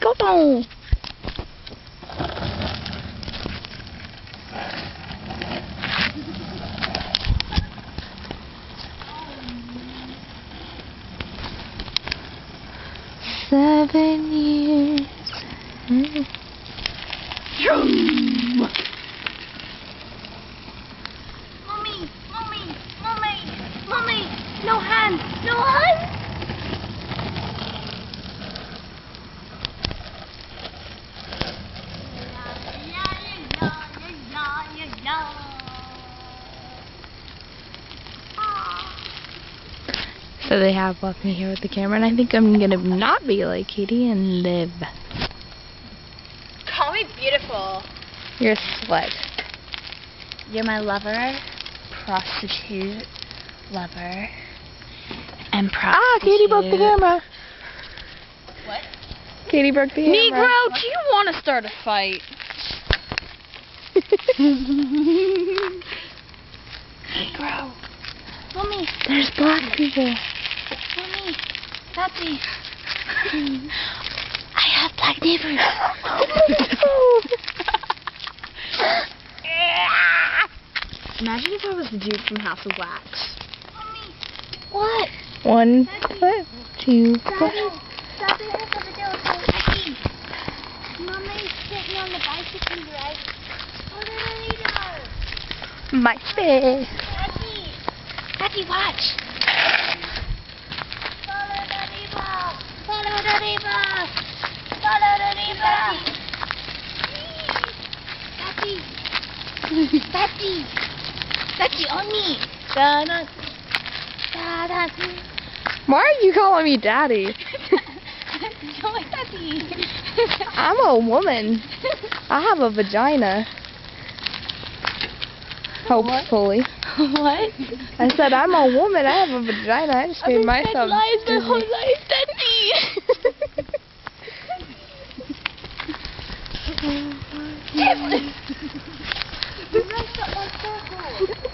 Tonton. Seven years. Mommy, mommy, mommy, mommy, no hand, no hand. So they have left me here with the camera, and I think I'm gonna not be like Katie and live. Call me beautiful. You're a slut. You're my lover, prostitute, lover, and prostitute. Ah, Katie broke the camera. What? Katie broke the camera. Negro, do you want to start a fight? Negro. Mommy. There's black people. Mommy. Papi. I have black neighbors. Imagine if I was the dude from House of Wax. Mommy. What? 1 foot, 2 foot. Stop it over the door. Becky. Mommy's sitting on the bicycle, right? My face. Becky. Becky, watch. Follow the river. Follow the river. Follow the river. Becky. Becky. Becky, on me. Da-da. Da-da. Why are you calling me daddy? You're my daddy. I'm a woman. I have a vagina. Hopefully. What? I said I'm a woman. I have a vagina. I just made myself. lies my dizzy. whole life, daddy. You messed up my circle.